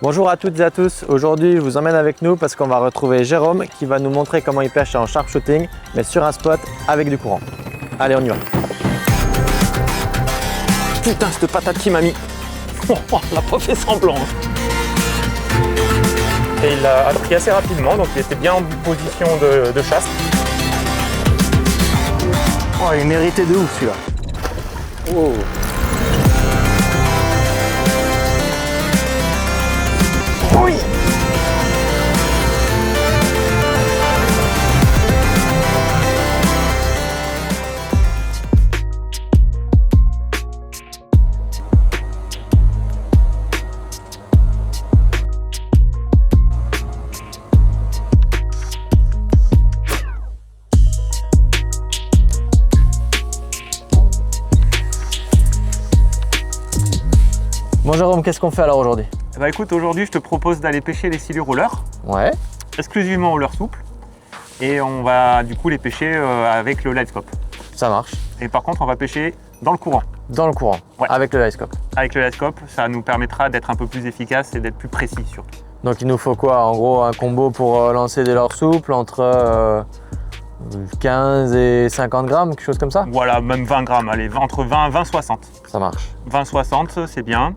Bonjour à toutes et à tous, aujourd'hui je vous emmène avec nous parce qu'on va retrouver Jérôme qui va nous montrer comment il pêche en sharpshooting mais sur un spot avec du courant. Allez, on y va. Putain, cette patate qui m'a mis. La prof est semblant. Et il a appris assez rapidement, donc il était bien en position de chasse. Oh, il méritait de ouf celui-là. Oh. Oui. Bon Jérôme, qu'est-ce qu'on fait alors aujourd'hui? Bah écoute, aujourd'hui je te propose d'aller pêcher les silures au leurre, Ouais. exclusivement au leurre souple. Et on va du coup les pêcher avec le livescope. Ça marche. Et par contre on va pêcher dans le courant. Dans le courant, Ouais. avec le livescope. Avec le livescope, ça nous permettra d'être un peu plus efficace et d'être plus précis surtout. Donc il nous faut quoi? En gros un combo pour lancer des leurres souples entre 15 et 50 grammes, quelque chose comme ça? Voilà, même 20 grammes, allez, entre 20 et 20-60. Ça marche. 20-60, c'est bien.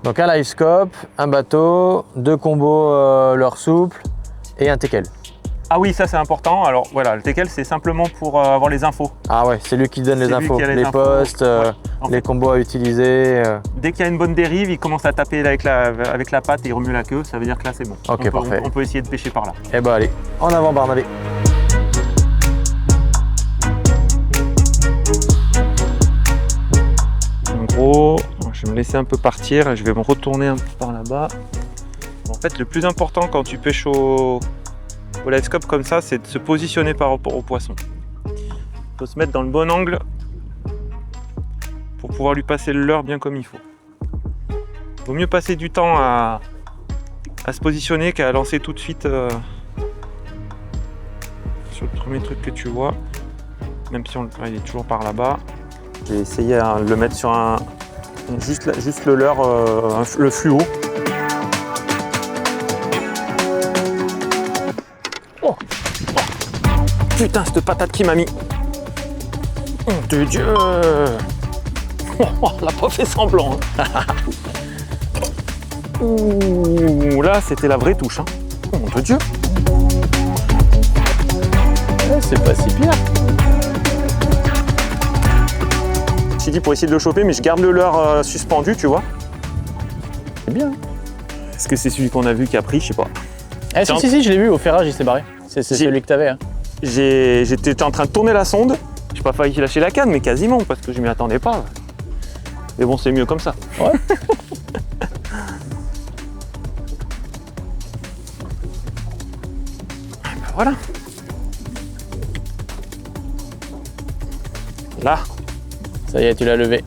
Donc un livescope, un bateau, deux combos leurres souples et un teckel. Ah oui, ça c'est important. Alors voilà, le teckel c'est simplement pour avoir les infos. Ah ouais, c'est lui qui donne les C'est lui infos, qui a les les infos. postes, Ouais. En les fait, combos à utiliser. dès qu'il y a une bonne dérive, il commence à taper avec la patte et il remue la queue, ça veut dire que là c'est bon. Ok, parfait. On peut essayer de pêcher par là. Eh ben allez, en avant Barnabé. En gros, je vais me laisser un peu partir et je vais me retourner un peu par là-bas. En fait, le plus important quand tu pêches au livescope comme ça, c'est de se positionner par rapport au poisson. Il faut se mettre dans le bon angle pour pouvoir lui passer le leurre bien comme il faut. Il vaut mieux passer du temps à se positionner qu'à lancer tout de suite sur le premier truc que tu vois, même si il est toujours par là-bas. J'ai essayé de le mettre sur juste le leurre, le fluo. Oh. Putain, cette patate qui m'a mis. Oh de Dieu. La prof est semblant. Ouh, là c'était la vraie touche. Hein. Oh mon Dieu. C'est pas si pire. J'ai dit pour essayer de le choper, mais je garde le leurre suspendu, tu vois. C'est bien. Est-ce que c'est celui qu'on a vu qui a pris? Je sais pas. Eh si, je l'ai vu au ferrage, il s'est barré. C'est celui que t'avais. Hein. J'étais en train de tourner la sonde. J'ai pas failli lâcher la canne, mais quasiment, parce que je m'y attendais pas. Mais bon, c'est mieux comme ça. Ouais. Ben voilà. Là. Ça y est, tu l'as levé.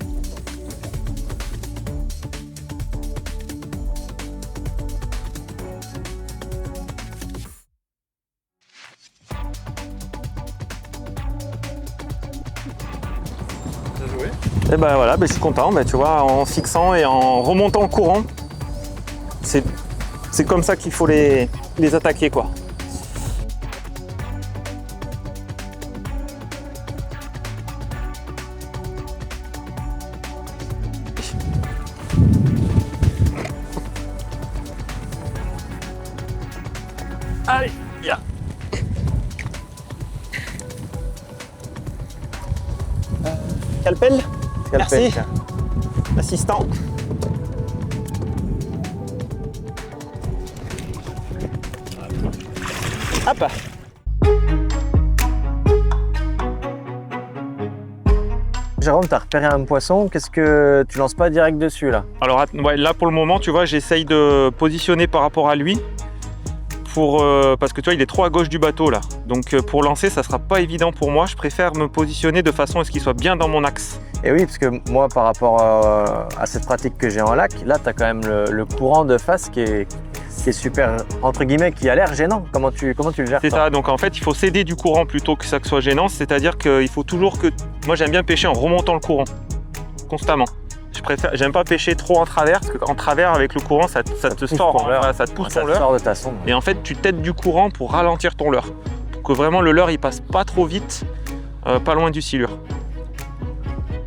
Et ben voilà, je suis content, tu vois, en fixant et en remontant le courant, c'est comme ça qu'il faut les attaquer, quoi. Allez, viens. Calpel. Merci, assistant. Hop. Jérôme, t'as repéré un poisson, qu'est-ce que tu lances pas direct dessus là? Alors ouais, là pour le moment, tu vois, j'essaye de positionner par rapport à lui. Parce que tu vois, il est trop à gauche du bateau là. Donc pour lancer, ça sera pas évident pour moi. Je préfère me positionner de façon à ce qu'il soit bien dans mon axe. Et oui, parce que moi, par rapport à cette pratique que j'ai en lac, là, tu as quand même le courant de face qui est super, entre guillemets, qui a l'air gênant. Comment tu le gères? C'est ça, donc en fait, il faut céder du courant plutôt que ça soit gênant. C'est-à-dire qu'il faut toujours que... Moi, j'aime bien pêcher en remontant le courant, constamment. Je j'aime pas pêcher trop en travers, parce qu'en travers avec le courant ça te sort, voilà, ça te pousse ton leurre. Sort de ta sonde. Et en fait tu t'aides du courant pour ralentir ton leurre. Pour que vraiment le leurre il passe pas trop vite, pas loin du silure.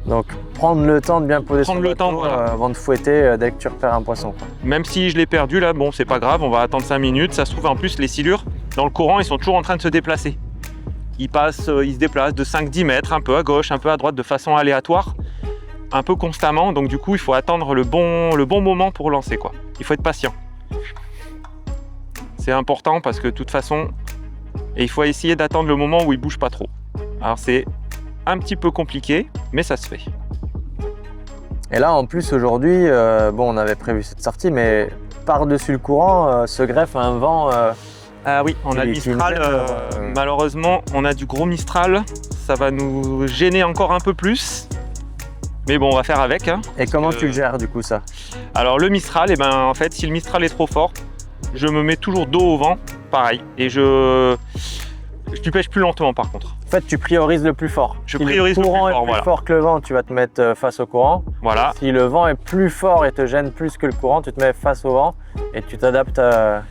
Donc prendre le temps de bien poser son le temps, bateau, voilà. avant de fouetter dès que tu repères un poisson, quoi. Même si je l'ai perdu là, bon c'est pas grave, on va attendre 5 minutes. Ça se trouve en plus les silures dans le courant ils sont toujours en train de se déplacer. Ils se déplacent de 5-10 mètres, un peu à gauche, un peu à droite, de façon aléatoire, un peu constamment. Donc du coup il faut attendre le bon moment pour lancer, quoi. Il faut être patient. C'est important parce que de toute façon, il faut essayer d'attendre le moment où il bouge pas trop. Alors c'est un petit peu compliqué, mais ça se fait. Et là en plus aujourd'hui, bon on avait prévu cette sortie, mais par-dessus le courant se greffe un vent. Ah oui, on a le Mistral, malheureusement on a du gros Mistral, ça va nous gêner encore un peu plus. Mais bon, on va faire avec. Hein, et comment tu le gères du coup ça? Alors le Mistral, et ben en fait si le Mistral est trop fort, je me mets toujours dos au vent, pareil, et je pêche plus lentement par contre. En fait tu priorises le plus fort. Je si priorise le courant le plus fort, est plus fort que le vent, tu vas te mettre face au courant. Voilà. Si le vent est plus fort et te gêne plus que le courant, tu te mets face au vent et tu t'adaptes à...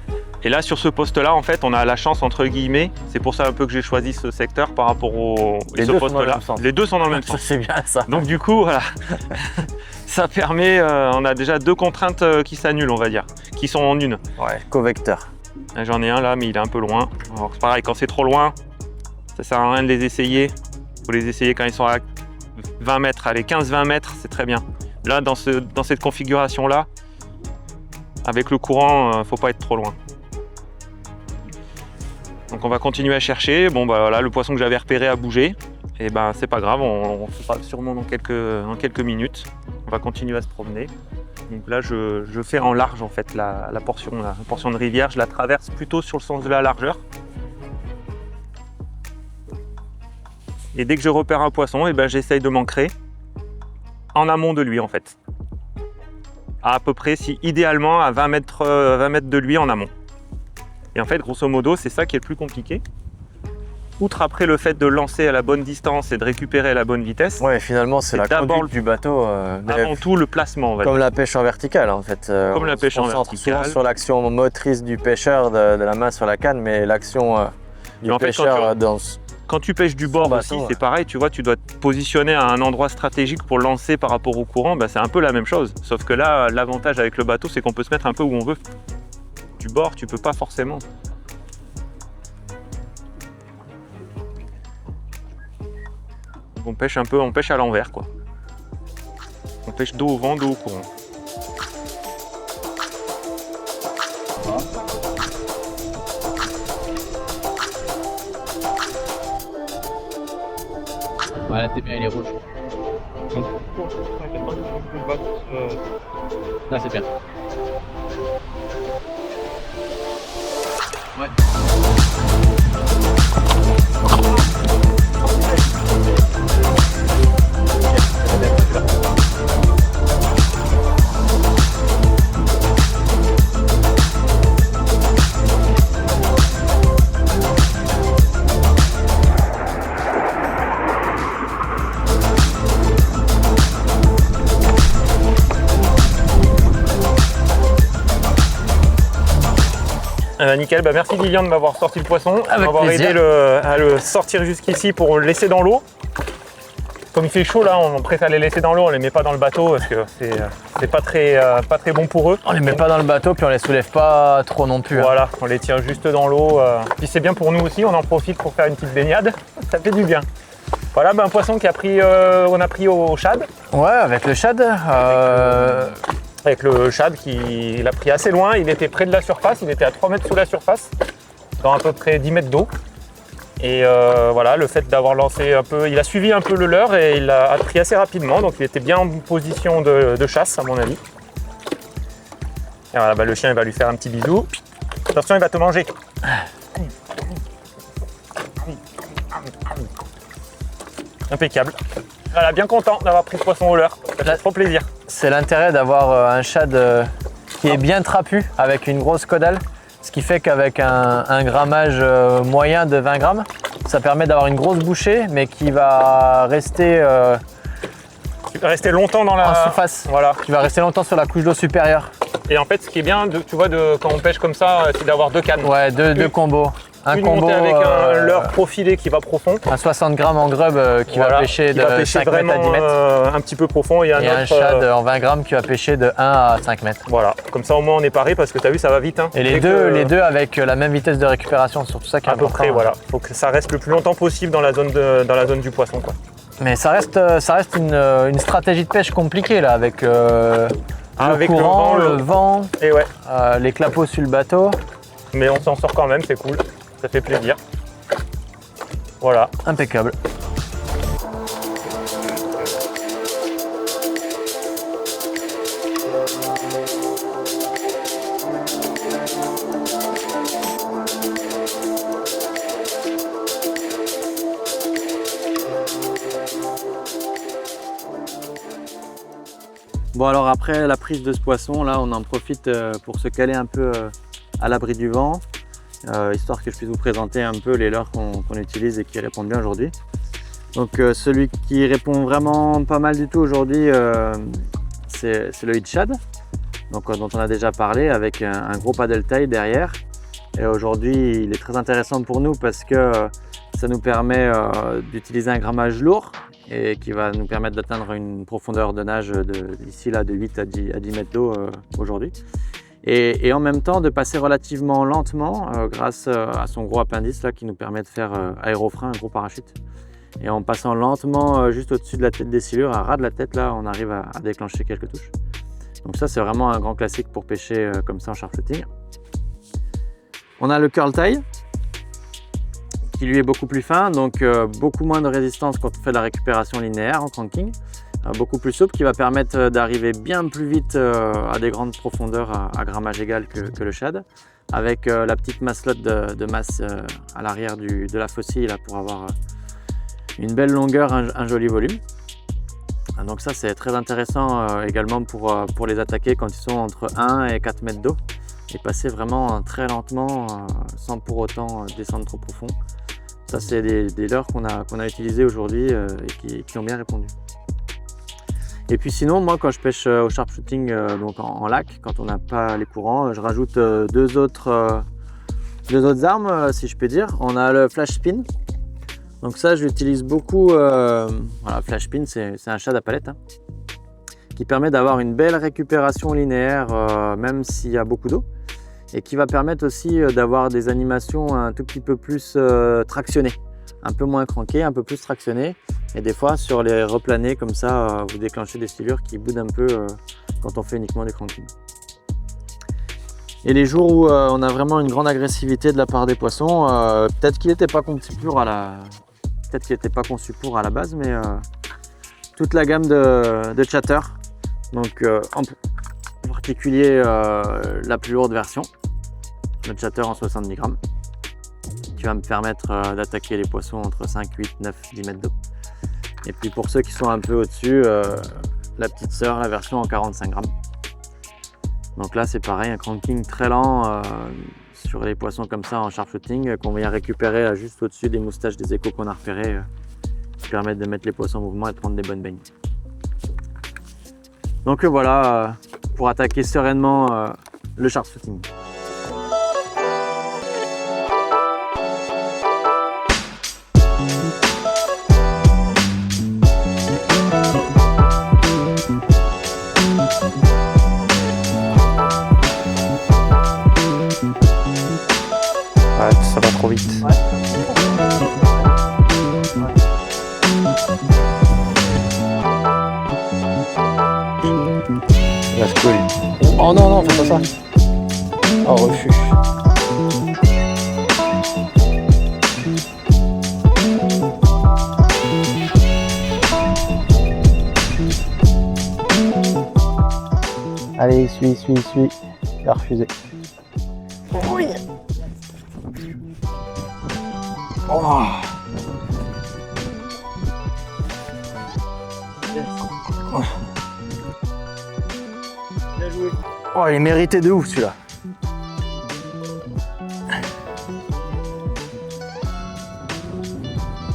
Et là sur ce poste-là, en fait, on a la chance entre guillemets. C'est pour ça un peu que j'ai choisi ce secteur par rapport au poste-là. Les deux sont dans le même sens. C'est bien ça. Donc du coup, voilà, ça permet. On a déjà 2 contraintes qui s'annulent, on va dire, qui sont en une. Ouais, co-vecteur. J'en ai un là, mais il est un peu loin. Alors c'est pareil, quand c'est trop loin, ça sert à rien de les essayer. Il faut les essayer quand ils sont à 20 mètres. Allez, 15-20 mètres, c'est très bien. Là, dans cette configuration-là, avec le courant, faut pas être trop loin. Donc on va continuer à chercher. Bon bah voilà, le poisson que j'avais repéré a bougé. Et ben c'est pas grave, on fera sûrement dans quelques minutes. On va continuer à se promener. Donc là je fais en large en fait la portion de rivière, je la traverse plutôt sur le sens de la largeur. Et dès que je repère un poisson, et ben j'essaye de m'ancrer en amont de lui en fait. À peu près, idéalement à 20 mètres de lui en amont. Et en fait, grosso modo, c'est ça qui est le plus compliqué. Outre après le fait de lancer à la bonne distance et de récupérer à la bonne vitesse. Ouais, finalement, c'est la conduite du bateau. Avant tout, le placement, on va dire. Comme la pêche en verticale, en fait. Comme la pêche en verticale. On se concentre souvent sur l'action motrice du pêcheur, de la main sur la canne, mais l'action du pêcheur quand tu pêches du bord aussi, c'est pareil, tu vois, tu dois te positionner à un endroit stratégique pour lancer par rapport au courant, bah, c'est un peu la même chose. Sauf que là, l'avantage avec le bateau, c'est qu'on peut se mettre un peu où on veut. Du bord, tu peux pas forcément. On pêche un peu, on pêche à l'envers quoi. On pêche dos au vent, dos au courant. Voilà, c'est bien, il est rouge. Là, c'est bien. Ouais. Nickel, bah merci Lilian de m'avoir sorti le poisson, Avec m'avoir aidé à le sortir jusqu'ici pour le laisser dans l'eau. Comme il fait chaud là, on préfère les laisser dans l'eau, on les met pas dans le bateau parce que c'est pas très bon pour eux. On les met pas dans le bateau puis on les soulève pas trop non plus. Voilà, on les tient juste dans l'eau. Puis c'est bien pour nous aussi, on en profite pour faire une petite baignade, ça fait du bien. Voilà, bah, un poisson qu'on a pris au shad. Ouais, avec le shad. Avec le shad il a pris assez loin, il était près de la surface, il était à 3 mètres sous la surface, dans à peu près 10 mètres d'eau. Et voilà, le fait d'avoir lancé un peu, il a suivi un peu le leurre et il a pris assez rapidement, donc il était bien en position de chasse à mon avis. Et voilà, bah, le chien il va lui faire un petit bisou. Attention, il va te manger. Impeccable. Voilà, bien content d'avoir pris ce poisson au leurre, ça fait trop plaisir. C'est l'intérêt d'avoir un shad qui est bien trapu avec une grosse caudale, ce qui fait qu'avec un grammage moyen de 20 grammes, ça permet d'avoir une grosse bouchée mais qui va rester Tu vas rester longtemps dans la en surface. Voilà. Tu vas rester longtemps sur la couche d'eau supérieure. Et en fait, ce qui est bien, tu vois, quand on pêche comme ça, c'est d'avoir deux cannes. Ouais, deux combos. Un Une combo montée avec un leurre profilé qui va profond. un 60 grammes en grub qui va pêcher de 5 mètres à 10 mètres. Un petit peu profond. Et Et un shad en 20 grammes qui va pêcher de 1 à 5 mètres. Voilà, comme ça au moins on est paré parce que tu as vu, ça va vite. Hein. Et les deux avec la même vitesse de récupération, surtout ça qui est à peu important. près, voilà. Faut que ça reste le plus longtemps possible dans la zone du poisson, quoi. Mais ça reste une stratégie de pêche compliquée là, avec Avec le courant, le vent, Et ouais, les clapots sur le bateau. mais on s'en sort quand même, c'est cool. Ça fait plaisir. Voilà. Impeccable. Bon alors après la prise de ce poisson, là on en profite pour se caler un peu à l'abri du vent, histoire que je puisse vous présenter un peu les leurres qu'on utilise et qui répondent bien aujourd'hui. Donc celui qui répond vraiment pas mal du tout aujourd'hui, c'est le Hitchad, donc dont on a déjà parlé, avec un gros paddle tail derrière. Et aujourd'hui il est très intéressant pour nous parce que ça nous permet d'utiliser un grammage lourd et qui va nous permettre d'atteindre une profondeur de nage d'ici là de 8 à 10 mètres d'eau aujourd'hui. Et en même temps de passer relativement lentement grâce à son gros appendice là, qui nous permet de faire aérofrein, un gros parachute. Et en passant lentement juste au-dessus de la tête des silures, à ras de la tête, là, on arrive à déclencher quelques touches. Donc ça, c'est vraiment un grand classique pour pêcher comme ça en sharpshooting. On a le curl tail, qui lui est beaucoup plus fin, donc beaucoup moins de résistance quand on fait de la récupération linéaire en cranking. Beaucoup plus souple, qui va permettre d'arriver bien plus vite à des grandes profondeurs à grammage égal que le shad, avec la petite masselotte de masse à l'arrière de la faucille là, pour avoir une belle longueur, un joli volume. Donc ça c'est très intéressant également pour les attaquer quand ils sont entre 1 et 4 mètres d'eau et passer vraiment très lentement sans pour autant descendre trop profond. Ça c'est des leurres qu'on a utilisées aujourd'hui et qui ont bien répondu. Et puis sinon, moi quand je pêche au sharpshooting donc en lac, quand on n'a pas les courants, je rajoute deux autres armes si je peux dire. On a le flash spin. Donc ça je l'utilise beaucoup, voilà, flash spin c'est un shad à palette hein, qui permet d'avoir une belle récupération linéaire même s'il y a beaucoup d'eau et qui va permettre aussi d'avoir des animations un tout petit peu plus tractionnées, un peu moins cranké, un peu plus tractionné. Et des fois sur les replanés comme ça, vous déclenchez des silures qui boudent un peu quand on fait uniquement du cranking. Et les jours où on a vraiment une grande agressivité de la part des poissons, peut-être qu'il n'était pas conçu pour à la base, mais toute la gamme de chatter, donc en particulier la plus lourde version, le chatter en 70 grammes, qui va me permettre d'attaquer les poissons entre 5, 8, 9, 10 mètres d'eau. Et puis pour ceux qui sont un peu au-dessus, la petite sœur, la version en 45 grammes. Donc là c'est pareil, un cranking très lent sur les poissons comme ça en sharpshooting qu'on vient récupérer juste au-dessus des moustaches des échos qu'on a repérés qui permettent de mettre les poissons en mouvement et de prendre des bonnes baignes. Donc voilà pour attaquer sereinement le sharpshooting. Ça va trop vite. Ouais. That's cool. Oh non, non, fais pas ça. Oh, refus. Allez, suis. Il a refusé. Oui. Oh. Bien joué. Oh, il est mérité de ouf celui-là.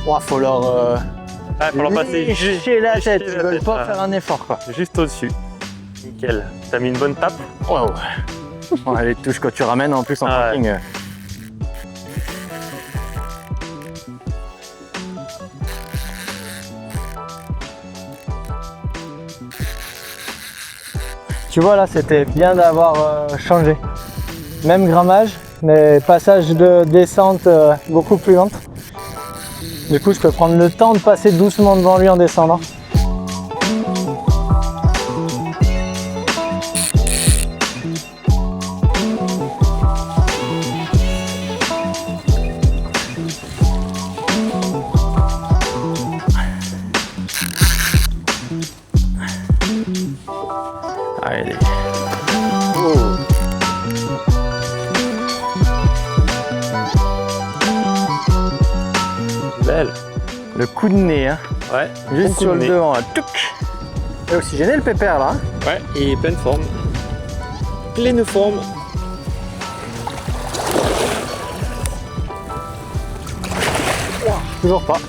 Oh, faut leur Ah, faut leur passer lécher la tête, lécher ils la veulent tête, pas ah. faire un effort quoi. Juste au-dessus. Nickel. T'as mis une bonne tape? Wow. Ouais, les touches que tu ramènes en plus en Ah ouais. camping. Tu vois là, c'était bien d'avoir changé. Même grammage, mais passage de descente beaucoup plus lente. Du coup, je peux prendre le temps de passer doucement devant lui en descendant. Allez. Belle. Le coup de nez, hein. Ouais. Juste bon coup sur de le nez. devant, là. Touc. Et oxygéné le pépère là. Ouais, il est pleine forme. Pleine forme. Toujours pas.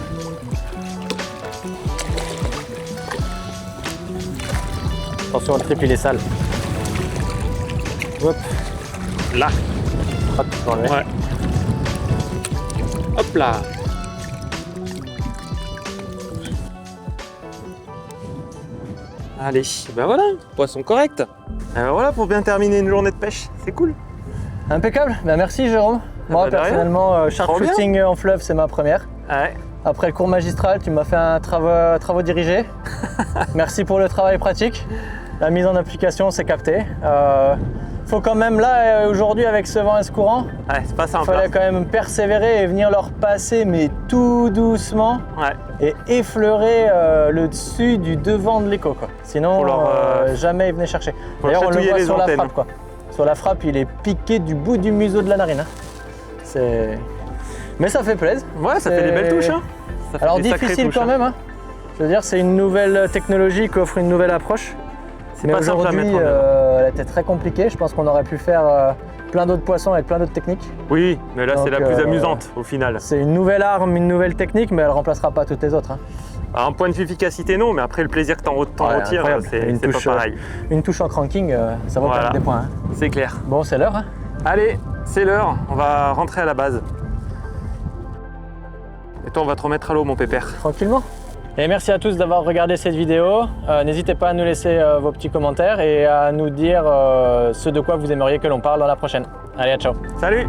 Attention, le trip il est sale. Hop. Là. Hop, tu peux enlever. Ouais. Hop là. Allez, ben voilà, poisson correct. Ben voilà pour bien terminer une journée de pêche, c'est cool. Impeccable. Ben, merci Jérôme. Moi bah, de rien. personnellement, shark Trop bien. shooting en fleuve c'est ma première. Ouais. Après le cours magistral, tu m'as fait un travaux dirigés. Merci pour le travail pratique. La mise en application, c'est capté. Faut quand même là, aujourd'hui, avec ce vent et ce courant, Ouais, c'est pas il simple. fallait quand même persévérer et venir leur passer, mais tout doucement, Ouais. et effleurer le dessus du devant de l'écho, quoi. Sinon, Pour leur, jamais ils venaient chercher. pour D'ailleurs, on le chatouiller voit les sur la antennes. frappe, quoi. Sur la frappe, il est piqué du bout du museau de la narine. Hein. C'est... Mais ça fait plaisir. Ouais, ça fait des belles touches. Hein. Ça fait Alors des sacrées difficile touches, quand hein. même, hein. Je veux dire, c'est une nouvelle technologie qui offre une nouvelle approche. Mais pas simple à aujourd'hui, mettre en œuvre. elle était très compliquée. Je pense qu'on aurait pu faire plein d'autres poissons avec plein d'autres techniques. Oui, mais là c'est Donc, la plus amusante au final. C'est une nouvelle arme, une nouvelle technique, mais elle remplacera pas toutes les autres. Hein. Alors, un point de vue efficacité, non, mais après le plaisir que t'en Ouais, retires, incroyable. c'est Une pas touche, pareil. Une touche en cranking, ça vaut quand Voilà. même des points. Hein. C'est clair. Bon, c'est l'heure. Hein. Allez, c'est l'heure, on va rentrer à la base. Et toi, on va te remettre à l'eau, mon pépère. Tranquillement. Et merci à tous d'avoir regardé cette vidéo. N'hésitez pas à nous laisser vos petits commentaires et à nous dire ce de quoi vous aimeriez que l'on parle dans la prochaine. Allez, à ciao. Salut!